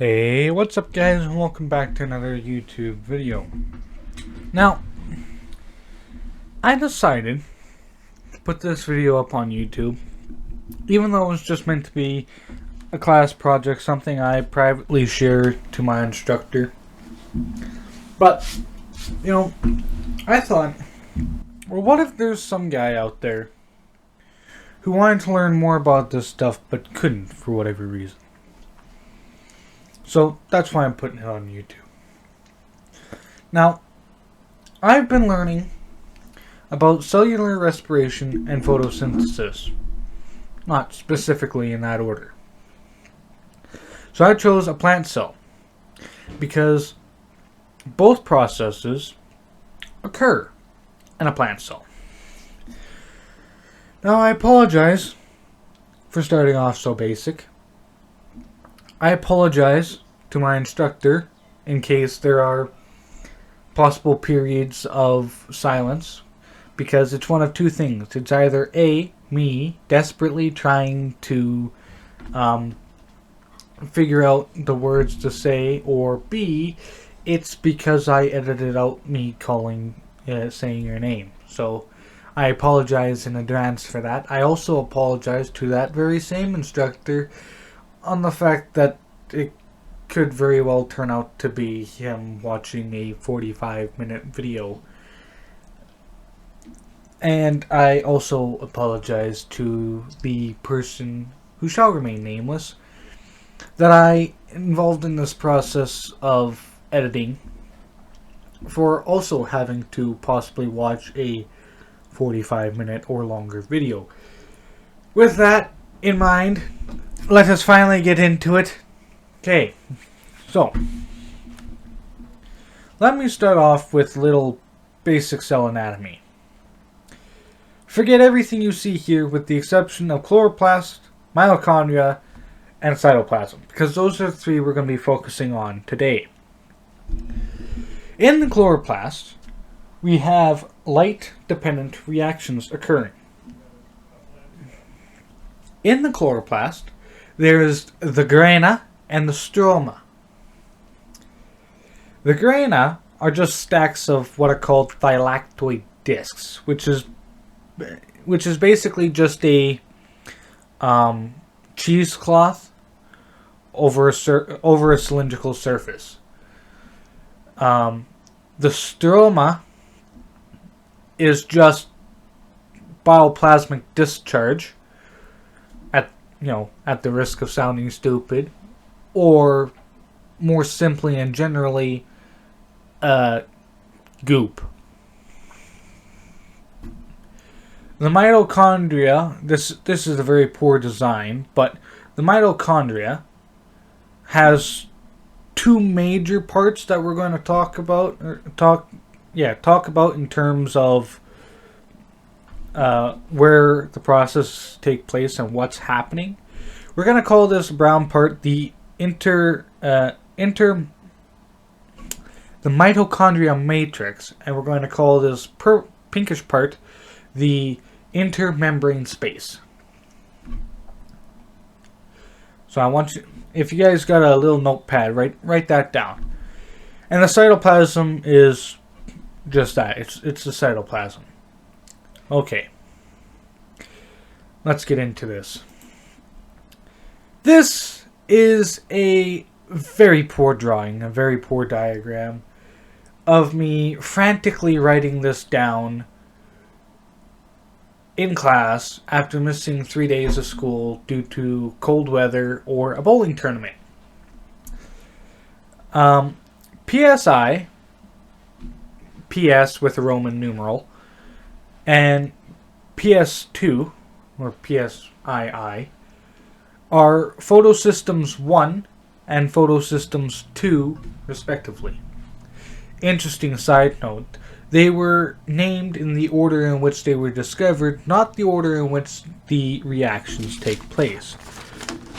Hey, what's up guys, and welcome back to another YouTube video. Now, I decided to put this video up on YouTube, even though it was just meant to be a class project, something I privately shared to my instructor. But, I thought, well, what if there's some guy out there who wanted to learn more about this stuff but couldn't for whatever reason? So that's why I'm putting it on YouTube. Now, I've been learning about cellular respiration and photosynthesis. Not specifically in that order. So I chose a plant cell because both processes occur in a plant cell. Now I apologize for starting off so basic. I apologize to my instructor in case there are possible periods of silence, because it's one of two things. It's either A, me desperately trying to figure out the words to say, or B, it's because I edited out me saying your name. So I apologize in advance for that. I also apologize to that very same instructor on the fact that it could very well turn out to be him watching a 45-minute video. And I also apologize to the person who shall remain nameless that I involved in this process of editing for also having to possibly watch a 45-minute or longer video. With that in mind, let us finally get into it. Okay, so let me start off with little basic cell anatomy. Forget everything you see here with the exception of chloroplast, mitochondria, and cytoplasm, because those are the three we're going to be focusing on today. In the chloroplast, we have light-dependent reactions occurring. In the chloroplast, there is the grana and the stroma. The grana are just stacks of what are called thylactoid discs, which is basically just a cheesecloth over a cylindrical surface. The stroma is just bioplasmic discharge, at the risk of sounding stupid, or more simply and generally, goop. The mitochondria, this is a very poor design, but the mitochondria has two major parts that we're going to talk about in terms of where the process take place and what's happening. We're going to call this brown part the mitochondria matrix, and we're going to call this pinkish part the intermembrane space. So I want you, if you guys got a little notepad, write that down. And the cytoplasm is just that. It's the cytoplasm. Okay. Let's get into this. This is a very poor drawing, a very poor diagram of me frantically writing this down in class after missing 3 days of school due to cold weather or a bowling tournament. PSI, PS with a Roman numeral, and PS2, or PSII, are Photosystems 1 and Photosystems 2, respectively. Interesting side note, they were named in the order in which they were discovered, not the order in which the reactions take place.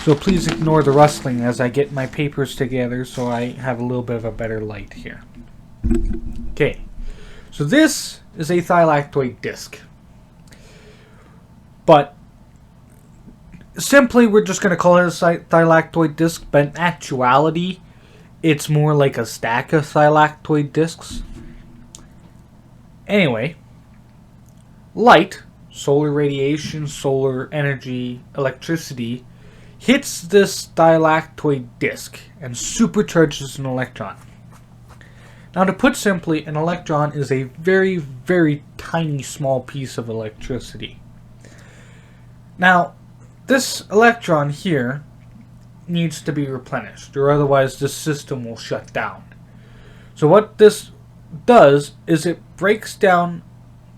So please ignore the rustling as I get my papers together so I have a little bit of a better light here. Okay, so this is a thylactoid disc. But simply, we're just going to call it a thylakoid disk, but in actuality, it's more like a stack of thylakoid disks. Anyway, light, solar radiation, solar energy, electricity, hits this thylakoid disk and supercharges an electron. Now, to put simply, an electron is a very, very tiny small piece of electricity. Now, this electron here needs to be replenished, or otherwise this system will shut down. So what this does is it breaks down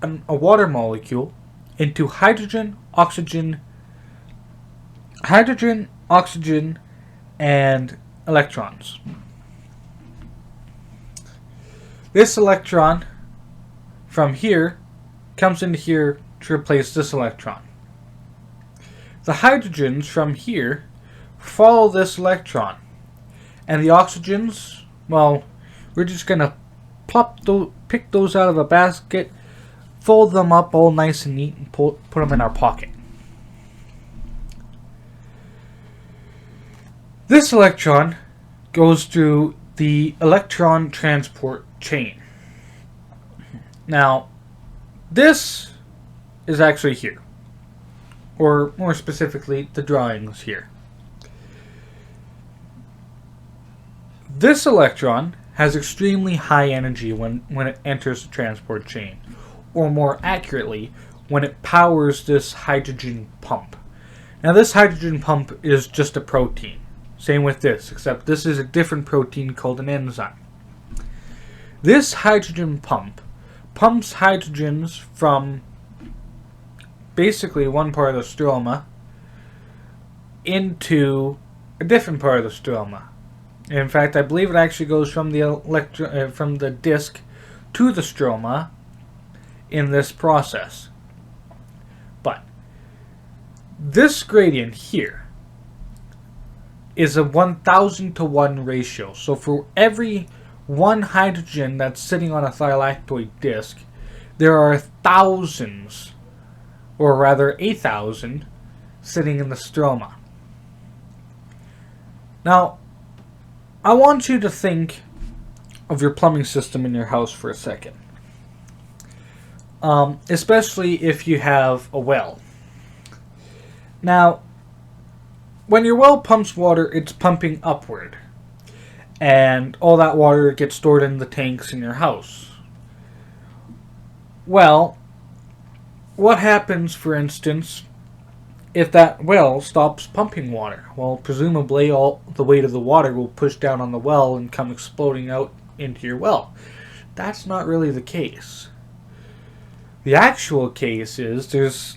a water molecule into hydrogen, oxygen, and electrons. This electron from here comes into here to replace this electron. The hydrogens from here follow this electron, and the oxygens, well, we're just going to pick those out of a basket, fold them up all nice and neat, and put them in our pocket. This electron goes through the electron transport chain. Now, this is actually here, or more specifically, the drawings here. This electron has extremely high energy when it enters the transport chain, or more accurately, when it powers this hydrogen pump. Now, this hydrogen pump is just a protein. Same with this, except this is a different protein called an enzyme. This hydrogen pump pumps hydrogens from basically one part of the stroma into a different part of the stroma. In fact, I believe it actually goes from the disk to the stroma in this process. But this gradient here is a 1,000 to 1 ratio. So for every one hydrogen that's sitting on a thylakoid disk, there are thousands, or rather 1,000, sitting in the stroma. Now, I want you to think of your plumbing system in your house for a second. Especially if you have a well. Now, when your well pumps water, it's pumping upward. And all that water gets stored in the tanks in your house. Well, what happens, for instance, if that well stops pumping water? Well, presumably all the weight of the water will push down on the well and come exploding out into your well. That's not really the case. The actual case is,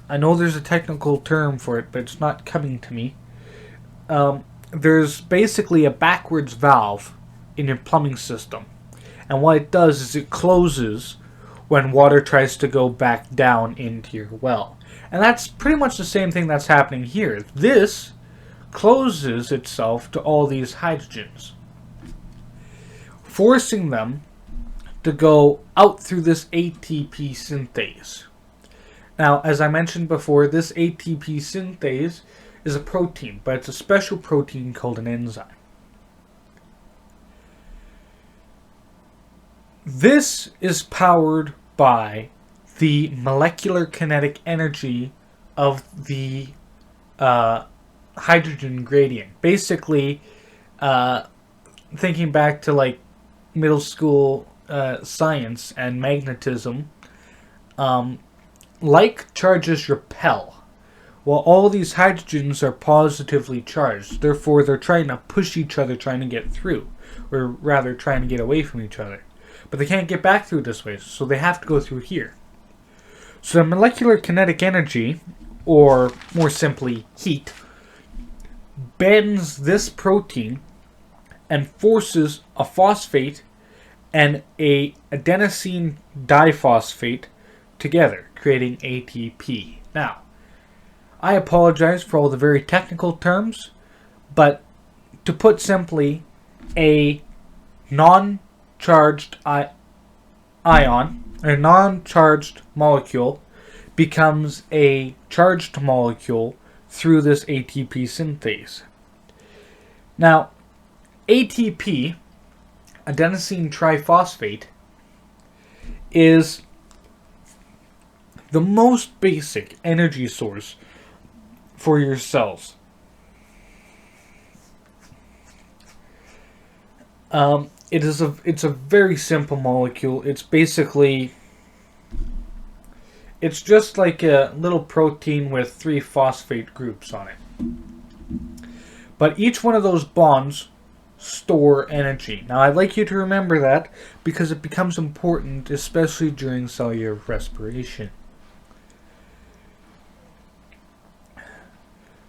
I know there's a technical term for it, but it's not coming to me. There's basically a backwards valve in your plumbing system. And what it does is it closes when water tries to go back down into your well. And that's pretty much the same thing that's happening here. This closes itself to all these hydrogens, forcing them to go out through this ATP synthase. Now, as I mentioned before, this ATP synthase is a protein, but it's a special protein called an enzyme. This is powered by the molecular kinetic energy of the hydrogen gradient. Basically, thinking back to like middle school science and magnetism, like charges repel. Well, all these hydrogens are positively charged. Therefore, they're trying to push each other, trying to get through. Or rather, trying to get away from each other. But they can't get back through this way, so they have to go through here. So the molecular kinetic energy, or more simply, heat, bends this protein and forces a phosphate and a adenosine diphosphate together, creating ATP. Now, I apologize for all the very technical terms, but to put simply, a non-charged ion, a non-charged molecule, becomes a charged molecule through this ATP synthase. Now, ATP, adenosine triphosphate, is the most basic energy source for your cells. It's a very simple molecule. It's just like a little protein with 3 phosphate groups on it. But each one of those bonds store energy. Now, I'd like you to remember that because it becomes important, especially during cellular respiration.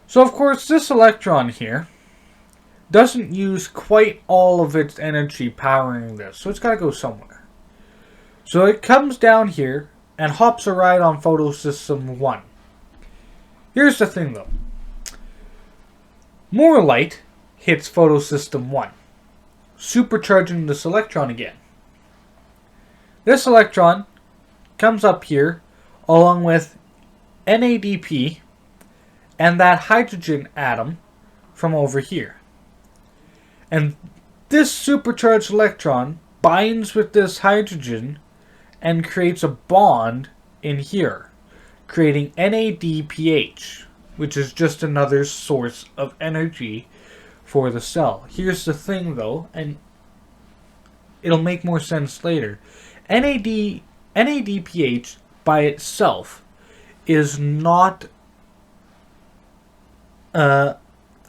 So, of course, this electron here doesn't use quite all of its energy powering this, so it's got to go somewhere. So it comes down here and hops a ride on photosystem 1. Here's the thing though. More light hits photosystem 1, supercharging this electron again. This electron comes up here along with NADP and that hydrogen atom from over here. And this supercharged electron binds with this hydrogen and creates a bond in here, creating NADPH, which is just another source of energy for the cell. Here's the thing though, and it'll make more sense later. NADPH by itself is not a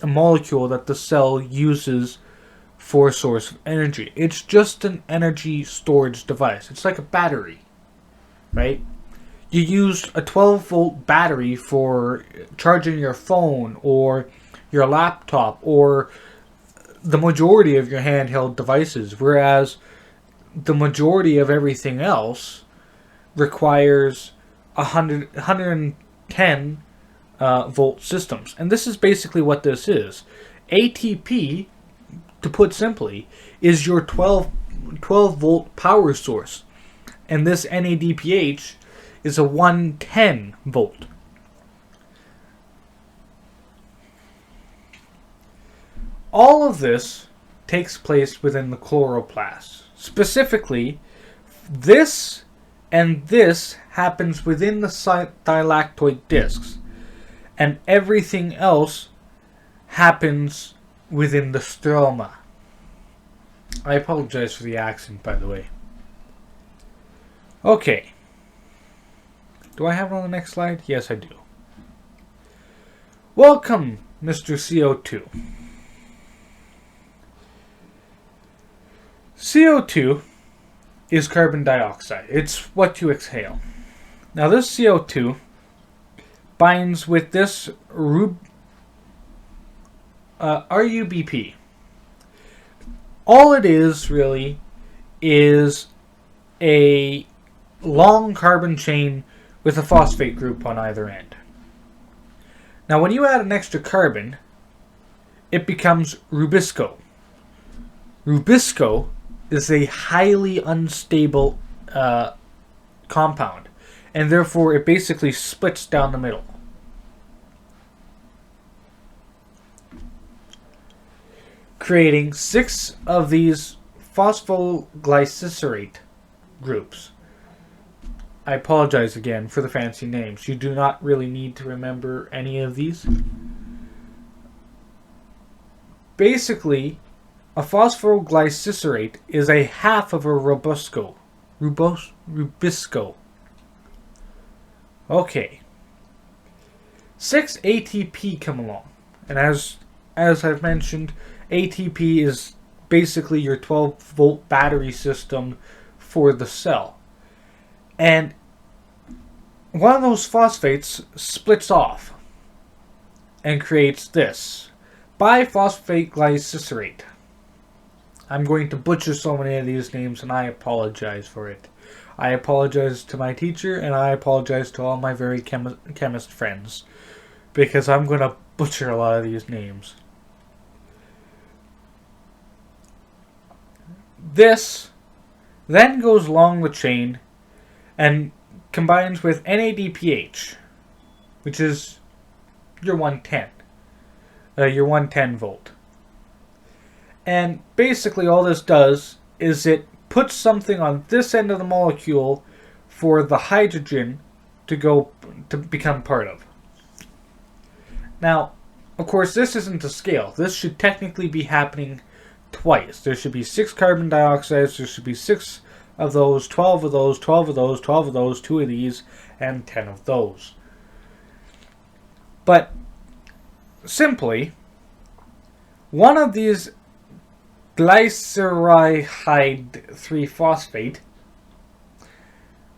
molecule that the cell uses for a source of energy. It's just an energy storage device. It's like a battery, right? You use a 12-volt battery for charging your phone or your laptop or the majority of your handheld devices, whereas the majority of everything else requires 110 volt systems. And this is basically what this is. ATP, to put simply, is your 12 volt power source. And this NADPH is a 110 volt. All of this takes place within the chloroplast. Specifically, this and this happens within the thylakoid discs. And everything else happens within the stroma. I apologize for the accent, by the way. Okay. Do I have it on the next slide? Yes, I do. Welcome, Mr. CO2. CO2 is carbon dioxide. It's what you exhale. Now, this CO2 binds with this RUBP. All it is really is a long carbon chain with a phosphate group on either end. Now when you add an extra carbon, it becomes rubisco. Rubisco is a highly unstable compound, and therefore it basically splits down the middle. Creating 6 of these phosphoglycerate groups. I apologize again for the fancy names. You do not really need to remember any of these. Basically, a phosphoglycerate is a half of a rubisco. Rubisco. Okay. 6 ATP come along. And as I've mentioned, ATP is basically your 12-volt battery system for the cell. And one of those phosphates splits off and creates this biphosphate glycerate. I'm going to butcher so many of these names, and I apologize for it. I apologize to my teacher, and I apologize to all my very chemist friends, because I'm going to butcher a lot of these names. This then goes along the chain and combines with NADPH, which is your 110 volt. And basically all this does is it puts something on this end of the molecule for the hydrogen to become part of. Now, of course, this isn't to scale. This should technically be happening twice. There should be 6 carbon dioxides, there should be 6 of those, 12 of those, 12 of those, 12 of those, 2 of these, and 10 of those. But simply, one of these glyceride 3-phosphate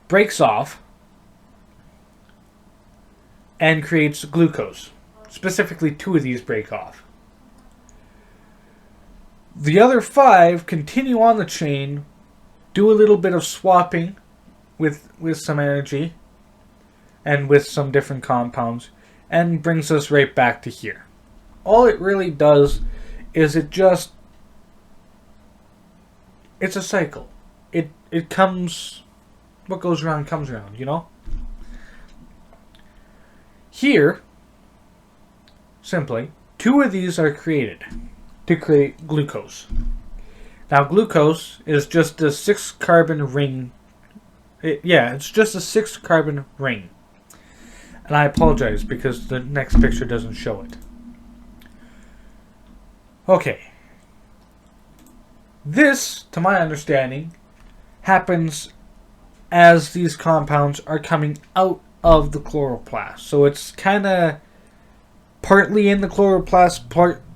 breaks off and creates glucose. Specifically, 2 of these break off. The other 5 continue on the chain, do a little bit of swapping with some energy and with some different compounds, and brings us right back to here. All it really does is it's a cycle. It comes, what goes around comes around, you know? Here, simply, 2 of these are created to create glucose. Now, glucose is just a 6-carbon ring. It's just a 6-carbon ring. And I apologize because the next picture doesn't show it. Okay. This, to my understanding, happens as these compounds are coming out of the chloroplast. So it's kind of partly in the chloroplast,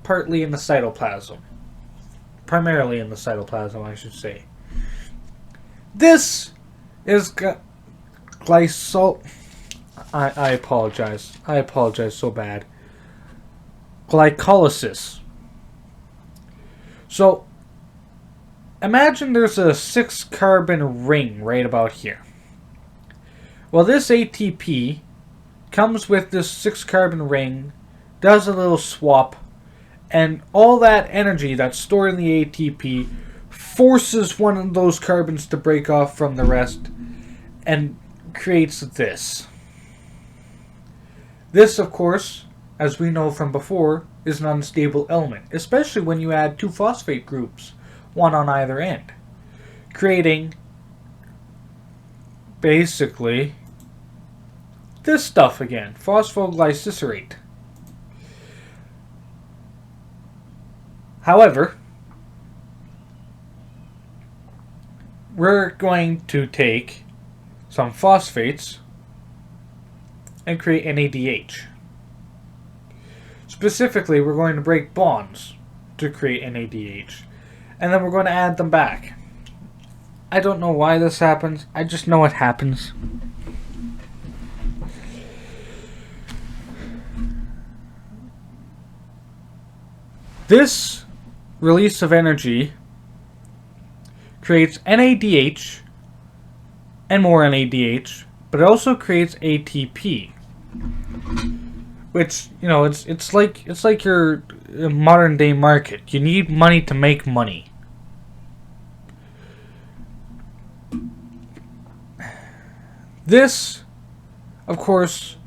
partly in the cytoplasm. Primarily in the cytoplasm, I should say. This is glycol... I apologize. I apologize so bad. Glycolysis. So, imagine there's a 6-carbon ring right about here. Well, this ATP comes with this 6-carbon ring, does a little swap, and all that energy that's stored in the ATP forces one of those carbons to break off from the rest and creates this. This, of course, as we know from before, is an unstable element, especially when you add 2 phosphate groups, one on either end, creating basically this stuff again, phosphoglycerate. However, we're going to take some phosphates and create NADH. Specifically, we're going to break bonds to create NADH, and then we're going to add them back. I don't know why this happens, I just know it happens. This release of energy creates NADH and more NADH, but it also creates ATP, which, you know, it's like your modern day market. You need money to make money. This, of course,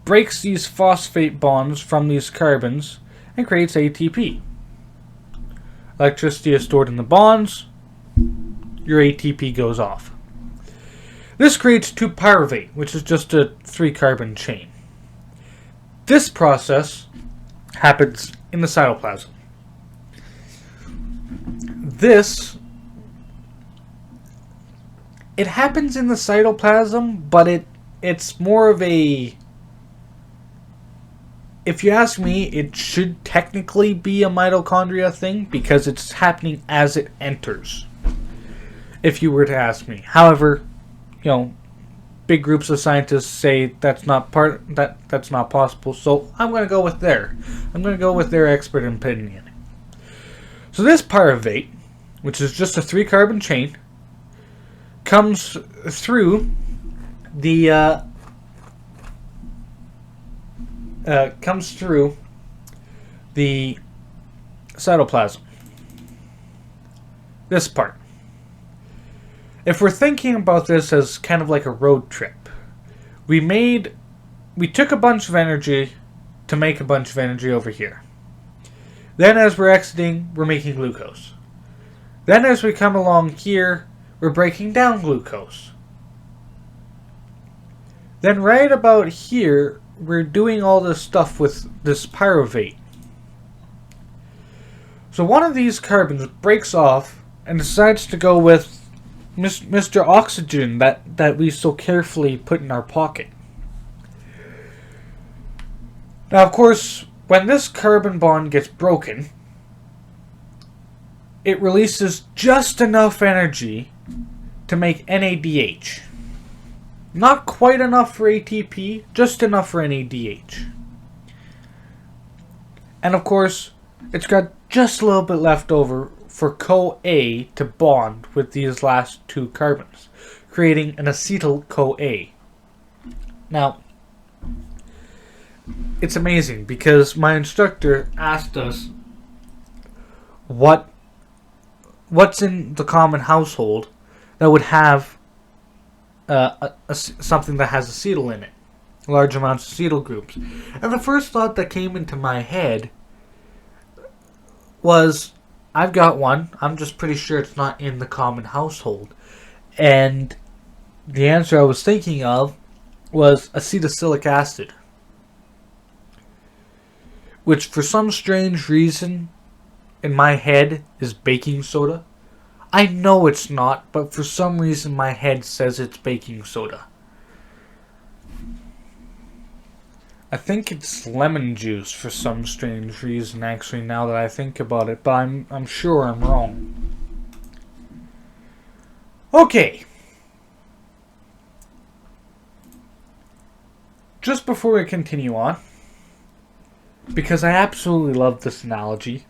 breaks these phosphate bonds from these carbons and creates ATP. Electricity is stored in the bonds. Your ATP goes off. This creates 2-pyruvate, which is just a 3-carbon chain. This process happens in the cytoplasm. It happens in the cytoplasm, but it's more of a... If you ask me, it should technically be a mitochondria thing because it's happening as it enters. If you were to ask me. However, you know, big groups of scientists say that's not possible. So I'm going to go with their expert opinion. So this pyruvate, which is just a 3-carbon chain, comes through the cytoplasm. This part. If we're thinking about this as kind of like a road trip, we took a bunch of energy to make a bunch of energy over here. Then as we're exiting, we're making glucose. Then as we come along here, we're breaking down glucose. Then right about here, we're doing all this stuff with this pyruvate. So one of these carbons breaks off and decides to go with Mr. Oxygen that we so carefully put in our pocket. Now, of course, when this carbon bond gets broken, it releases just enough energy to make NADH. Not quite enough for ATP, just enough for NADH. And of course, it's got just a little bit left over for CoA to bond with these last two carbons, creating an acetyl-CoA. Now, it's amazing because my instructor asked us what's in the common household that would have something that has acetyl in it, large amounts of acetyl groups. And the first thought that came into my head was, I've got one, I'm just pretty sure it's not in the common household. And the answer I was thinking of was acetylsilic acid, which for some strange reason in my head is baking soda. I know it's not, but for some reason my head says it's baking soda. I think it's lemon juice for some strange reason, actually, now that I think about it, but I'm sure I'm wrong. Okay. Just before we continue on, because I absolutely love this analogy,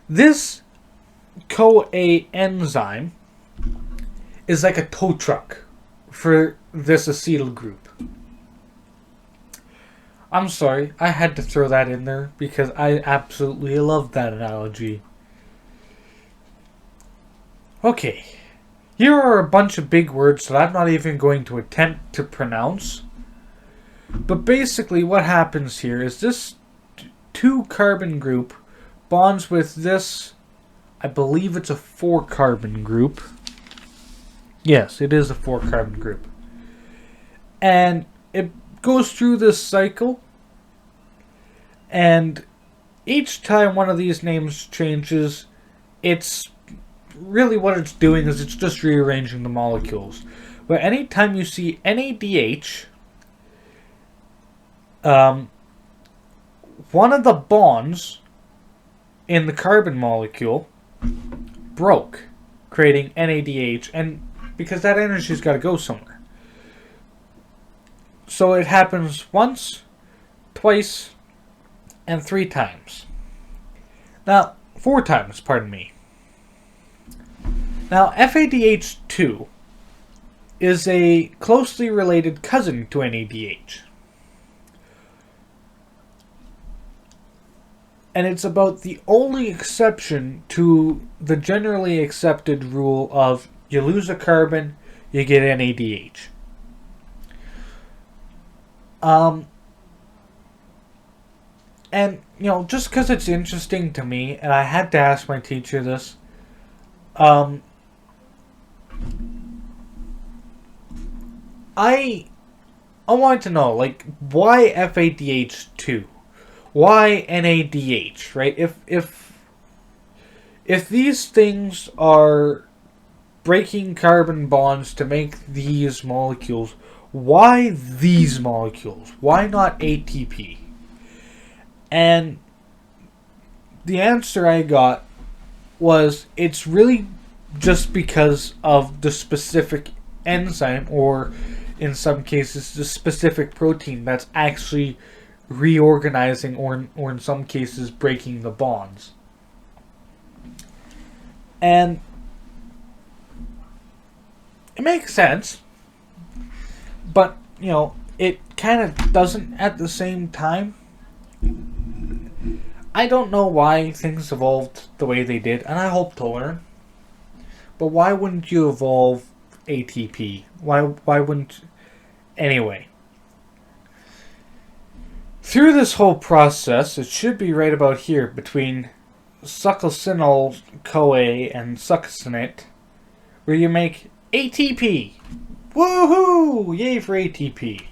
this CoA enzyme is like a tow truck for this acetyl group. I'm sorry, I had to throw that in there because I absolutely love that analogy. Okay, here are a bunch of big words that I'm not even going to attempt to pronounce. But basically what happens here is this 2-carbon group bonds with this, I believe it's a 4-carbon group. Yes, it is a 4-carbon group. And it goes through this cycle, and each time one of these names changes, it's really what it's doing is it's just rearranging the molecules. But anytime you see NADH, one of the bonds in the carbon molecule broke, creating NADH, and because that energy's got to go somewhere. So it happens once, twice, and 3 times. Now, 4 times, pardon me. Now, FADH2 is a closely related cousin to NADH. And it's about the only exception to the generally accepted rule of you lose a carbon, you get NADH. And, you know, just because it's interesting to me, and I had to ask my teacher this, I wanted to know, like, why FADH2? Why NADH, right? If these things are breaking carbon bonds to make these molecules, why these molecules? Why not ATP? And the answer I got was it's really just because of the specific enzyme, or in some cases the specific protein that's actually reorganizing or in some cases breaking the bonds. And it makes sense, but you know, it kind of doesn't at the same time. I don't know why things evolved the way they did, and I hope to learn. But why wouldn't you evolve ATP? Why wouldn't... Anyway. Through this whole process, it should be right about here between succinyl-CoA and succinate, where you make ATP. Woohoo! Yay for ATP.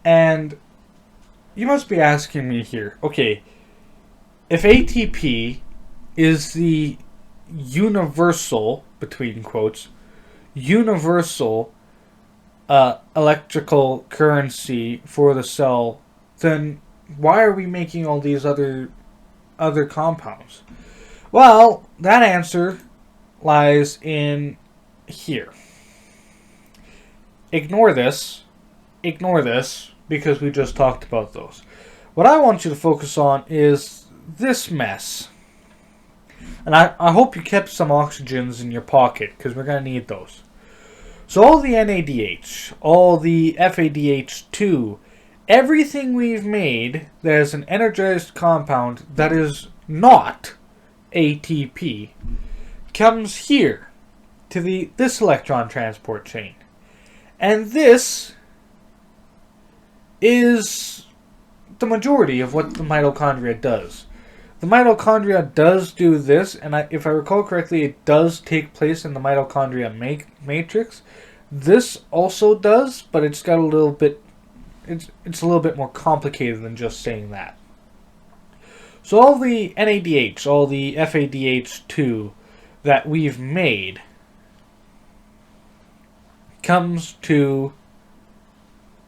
And you must be asking me here, okay, if ATP is the universal, between quotes, universal electrical currency for the cell, then why are we making all these other compounds? Well, that answer lies in here. Ignore this, because we just talked about those. What I want you to focus on is this mess. And I hope you kept some oxygens in your pocket, because we're going to need those. So all the NADH, all the FADH2, everything we've made that is an energized compound that is not ATP comes here to this electron transport chain. And this is the majority of what the mitochondria does. The mitochondria does do this, and if I recall correctly, it does take place in the mitochondria matrix. This also does, but it's got a little bit, it's a little bit more complicated than just saying that. So all the NADH, all the FADH2 that we've made comes to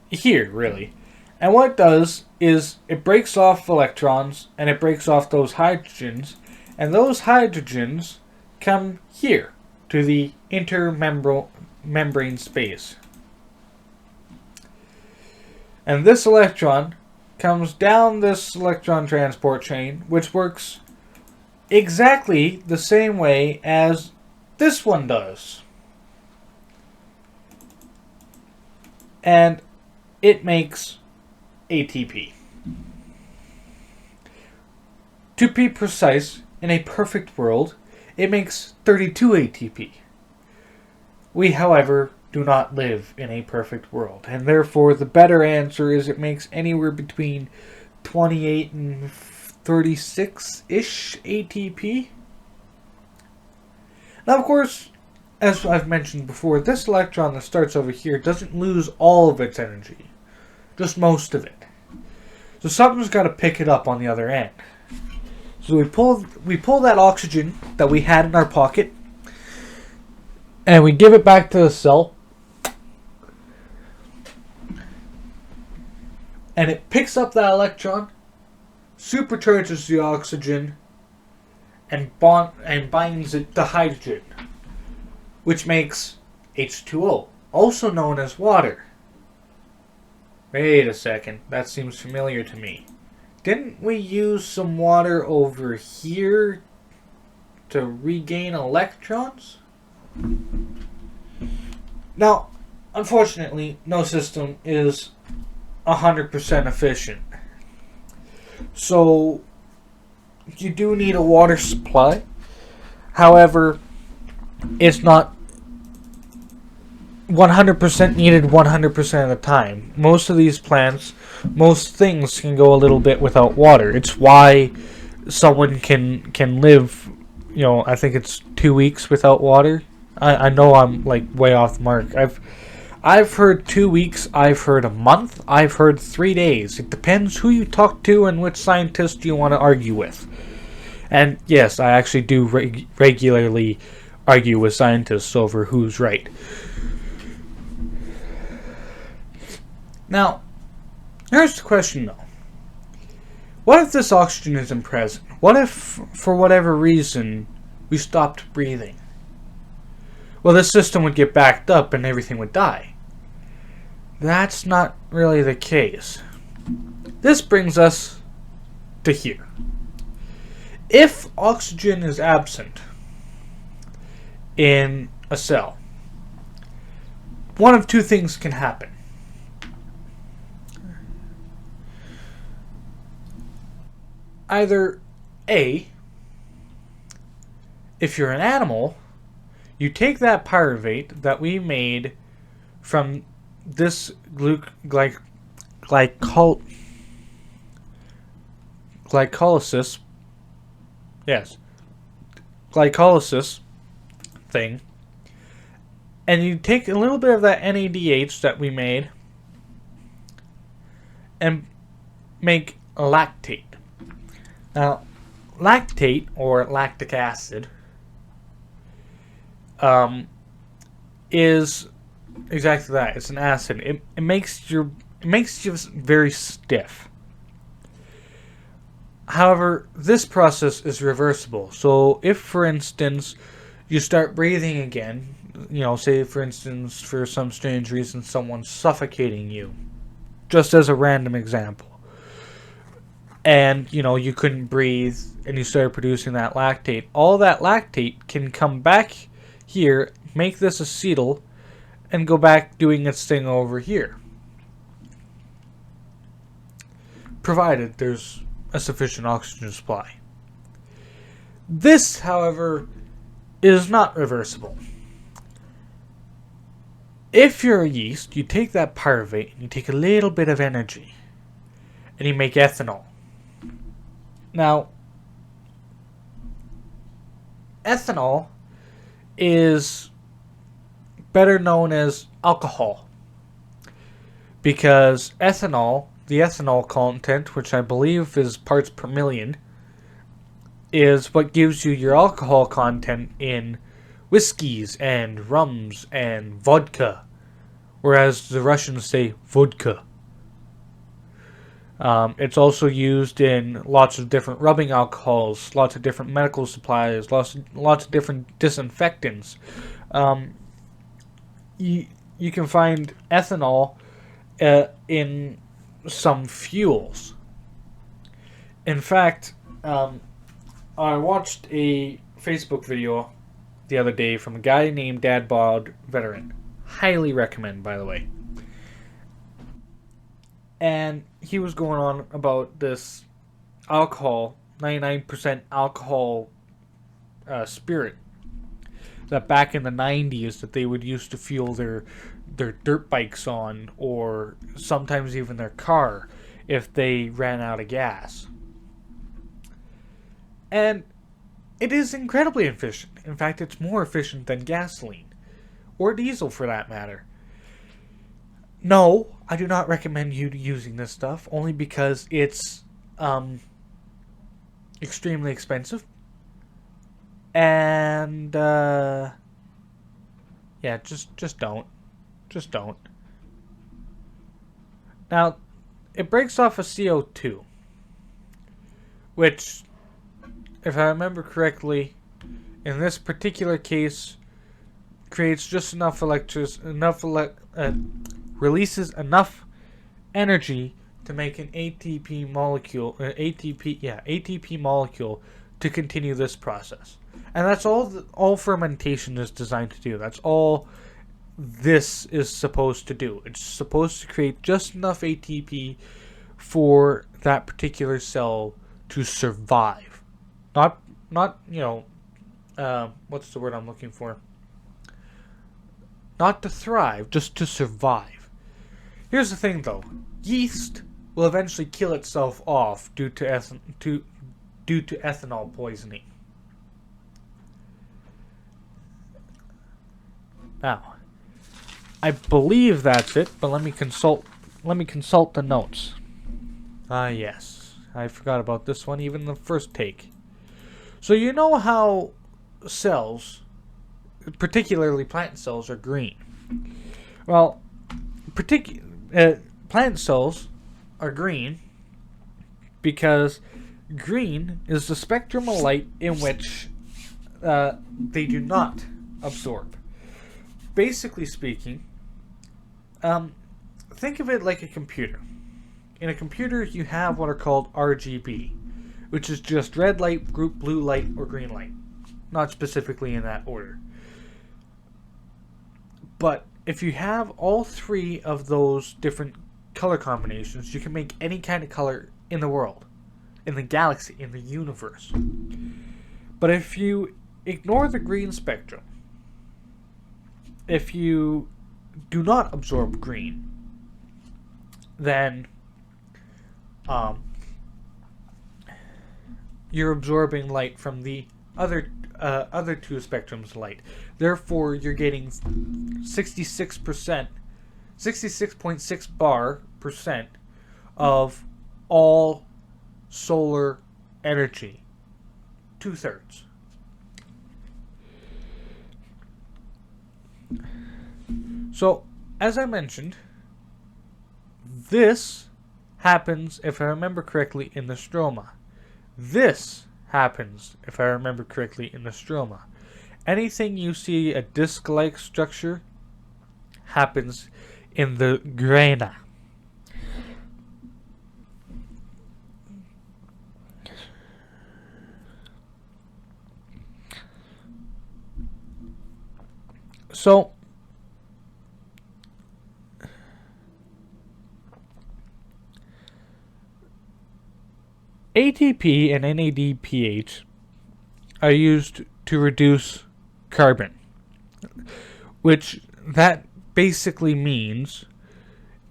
here, really. And what it does is it breaks off electrons and it breaks off those hydrogens, and those hydrogens come here to the intermembrane space. And this electron comes down this electron transport chain, which works exactly the same way as this one does. And it makes ATP. To be precise, in a perfect world, it makes 32 ATP. We, however, do not live in a perfect world, and therefore the better answer is it makes anywhere between 28 and 36-ish ATP. Now, of course, as I've mentioned before, this electron that starts over here doesn't lose all of its energy, just most of it. So something's got to pick it up on the other end. So we pull that oxygen that we had in our pocket, and we give it back to the cell, and it picks up that electron, supercharges the oxygen, and binds it to hydrogen, which makes H2O, also known as water. Wait a second, that seems familiar to me. Didn't we use some water over here to regain electrons? Now, unfortunately, no system is 100% efficient. So, you do need a water supply. However, it's not 100% needed 100% of the time. Most of these plants, most things can go a little bit without water. It's why someone can live, I think it's 2 weeks without water. I know I'm like way off the mark. I've heard 2 weeks, I've heard a month, I've heard 3 days. It depends who you talk to and which scientist you want to argue with. And yes, I actually do regularly argue with scientists over who's right. Now, here's the question though. What if this oxygen isn't present? What if, for whatever reason, we stopped breathing? Well, this system would get backed up and everything would die. That's not really the case. This brings us to here. If oxygen is absent in a cell, one of two things can happen. Either A, if you're an animal, You take that pyruvate that we made from this glycolysis, yes, glycolysis thing, and you take a little bit of that NADH that we made and make lactate. Now, lactate, or lactic acid, is exactly that. It's an acid. It makes you very stiff. However, this process is reversible. So if, for instance, you start breathing again, say, for instance, for some strange reason, someone's suffocating you, just as a random example, and, you couldn't breathe, and you started producing that lactate, all that lactate can come back here, make this acetyl, and go back doing its thing over here, provided there's a sufficient oxygen supply. This, however, is not reversible. If you're a yeast, you take that pyruvate and you take a little bit of energy and you make ethanol. Now, ethanol is better known as alcohol, because ethanol, the ethanol content, which I believe is parts per million, is what gives you your alcohol content in whiskeys and rums and vodka, whereas the Russians say vodka. It's also used in lots of different rubbing alcohols, lots of different medical supplies, lots of different disinfectants. You can find ethanol in some fuels. In fact, I watched a Facebook video the other day from a guy named Dad Bod Veteran. Highly recommend, by the way. And he was going on about this alcohol, 99% alcohol spirit, that back in the 90s that they would use to fuel their dirt bikes on, or sometimes even their car if they ran out of gas. And it is incredibly efficient. In fact, it's more efficient than gasoline, or diesel for that matter. No, I do not recommend you using this stuff, only because it's extremely expensive. And yeah, just don't. Just don't. Now, it breaks off a CO2, which, if I remember correctly, in this particular case, creates just enough releases enough energy to make an ATP molecule, ATP molecule to continue this process. And that's all fermentation is designed to do. That's all this is supposed to do. It's supposed to create just enough ATP for that particular cell to survive. Not what's the word I'm looking for? Not to thrive, just to survive. Here's the thing, though. Yeast will eventually kill itself off due to ethanol poisoning. Now, I believe that's it, but let me consult the notes. Yes. I forgot about this one, even the first take. So you know how cells, particularly plant cells, are green. Well, plant cells are green because green is the spectrum of light in which they do not absorb. Basically speaking, think of it like a computer. In a computer, you have what are called RGB, which is just red light, blue light, or green light. Not specifically in that order. But if you have all three of those different color combinations, you can make any kind of color in the world, in the galaxy, in the universe. But if you ignore the green spectrum if you do not absorb green, then you're absorbing light from the other two spectrums of light. Therefore, you're getting 66.6 bar percent of all solar energy. 2/3. So, as I mentioned, this happens, if I remember correctly, in the stroma. This happens, if I remember correctly, in the stroma. Anything you see a disc-like structure happens in the grana. So, ATP and NADPH are used to reduce carbon, which that basically means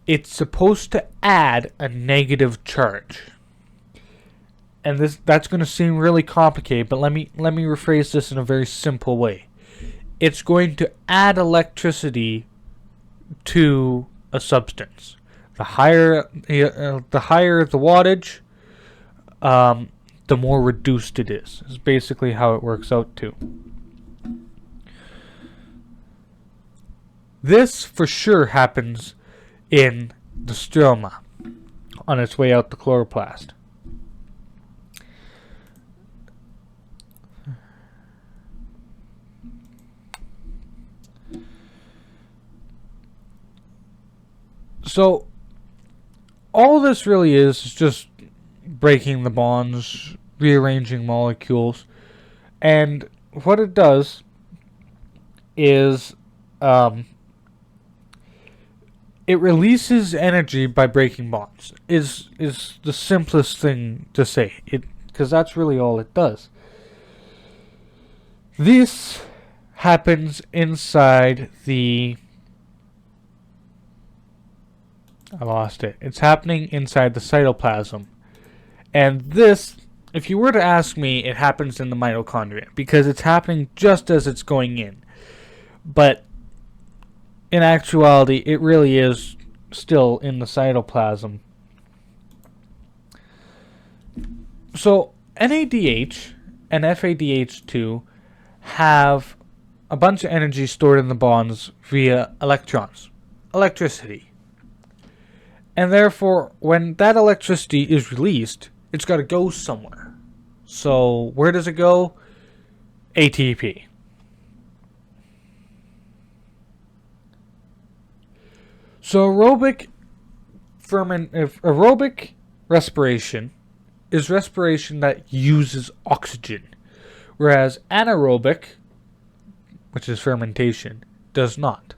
it's supposed to add a negative charge. And that's going to seem really complicated, but let me rephrase this in a very simple way. It's going to add electricity to a substance. The higher the wattage, the more reduced it is. Is basically how it works out to. This for sure happens in the stroma on its way out the chloroplast. So all this really is just breaking the bonds, rearranging molecules, and what it does is it releases energy by breaking bonds. Is the simplest thing to say, because that's really all it does. This happens inside the It's happening inside the cytoplasm. And this, if you were to ask me, it happens in the mitochondria because it's happening just as it's going in. But in actuality, it really is still in the cytoplasm. So NADH and FADH2 have a bunch of energy stored in the bonds via electrons, electricity. And therefore, when that electricity is released, it's got to go somewhere. So, where does it go? ATP. So, aerobic respiration is respiration that uses oxygen, whereas anaerobic, which is fermentation, does not.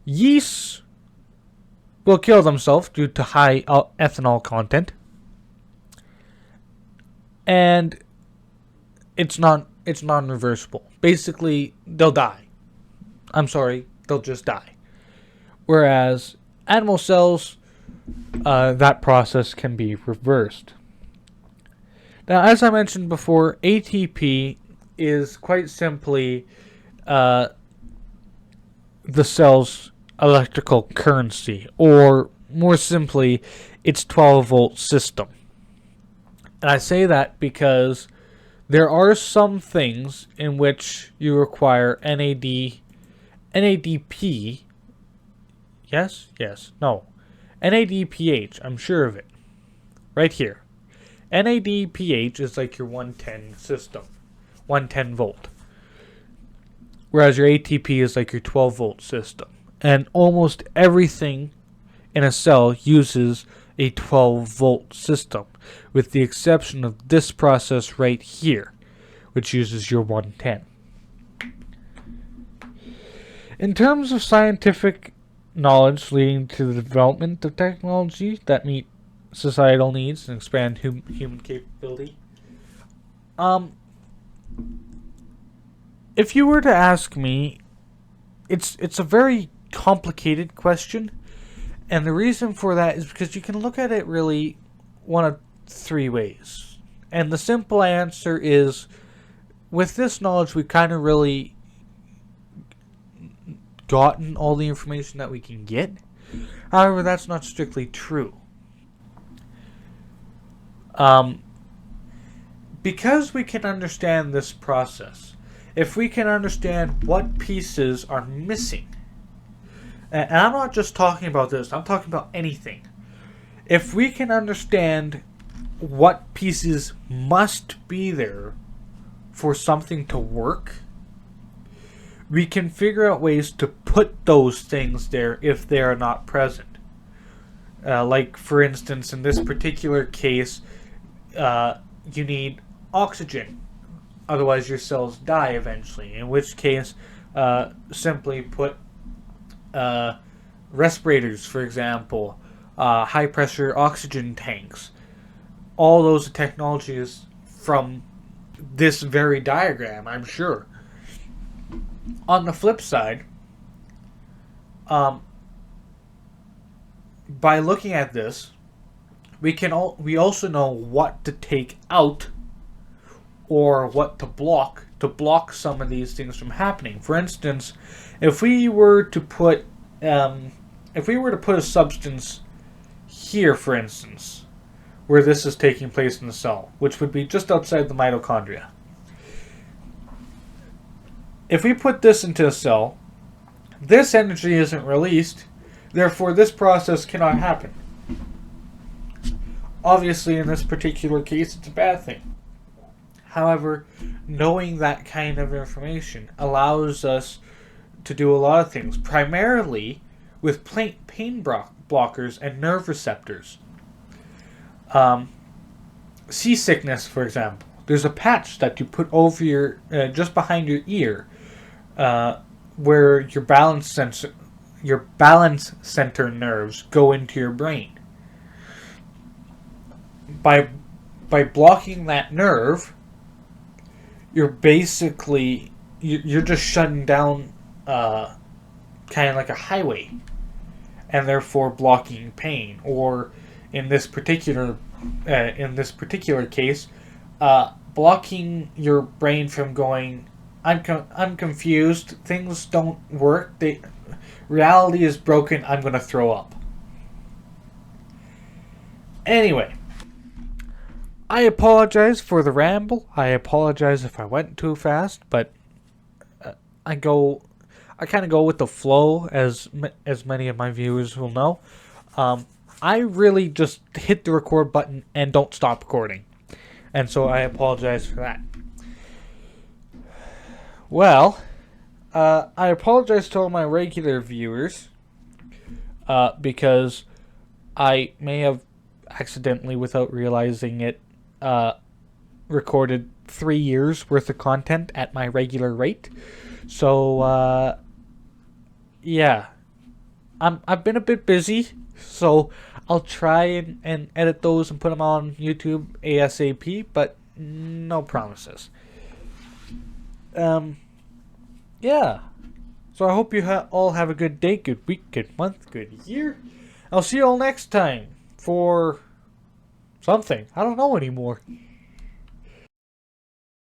Yeast will kill themselves due to high ethanol content, and it's non-reversible. Basically, they'll die. I'm sorry, they'll just die. Whereas animal cells, that process can be reversed. Now, as I mentioned before, ATP is quite simply the cell's electrical currency, or more simply, its 12-volt system. And I say that because there are some things in which you require NADP. NADPH, I'm sure of it. Right here. NADPH is like your 110 system. 110 volt. Whereas your ATP is like your 12-volt system. And almost everything in a cell uses a 12-volt system, with the exception of this process right here, which uses your 110. In terms of scientific knowledge leading to the development of technology that meet societal needs and expand human capability, if you were to ask me, it's a very complicated question, and the reason for that is because you can look at it really one of three ways. And the simple answer is, with this knowledge, we've kind of really gotten all the information that we can get. However, that's not strictly true. Because we can understand this process, if we can understand what pieces are missing, and I'm not just talking about this, I'm talking about anything. If we can understand what pieces must be there for something to work, we can figure out ways to put those things there if they are not present. Like, for instance, in this particular case, you need oxygen. Otherwise, your cells die eventually. In which case, simply put, respirators, for example, high-pressure oxygen tanks. All those technologies from this very diagram, I'm sure. On the flip side, by looking at this, we also know what to take out or what to block some of these things from happening. For instance, if we were to put a substance here, for instance, where this is taking place in the cell, which would be just outside the mitochondria. If we put this into a cell, this energy isn't released, therefore this process cannot happen. Obviously, in this particular case, it's a bad thing. However, knowing that kind of information allows us to do a lot of things, primarily with pain blockers and nerve receptors. Seasickness, for example. There's a patch that you put over your, just behind your ear, where your balance center nerves go into your brain. By blocking that nerve, you're basically you're just shutting down kind of like a highway, and therefore blocking pain. Or in this particular case, blocking your brain from going, I'm confused, things don't work, reality is broken, I'm going to throw up. Anyway, I apologize for the ramble. I apologize if I went too fast, but I kind of go with the flow, as many of my viewers will know. I really just hit the record button and don't stop recording. And so I apologize for that. Well, I apologize to all my regular viewers, because I may have accidentally, without realizing it, recorded 3 years worth of content at my regular rate. So, yeah. I've been a bit busy, so I'll try and edit those and put them on YouTube ASAP, but no promises. Yeah. So I hope you all have a good day, good week, good month, good year. I'll see you all next time for something. I don't know anymore.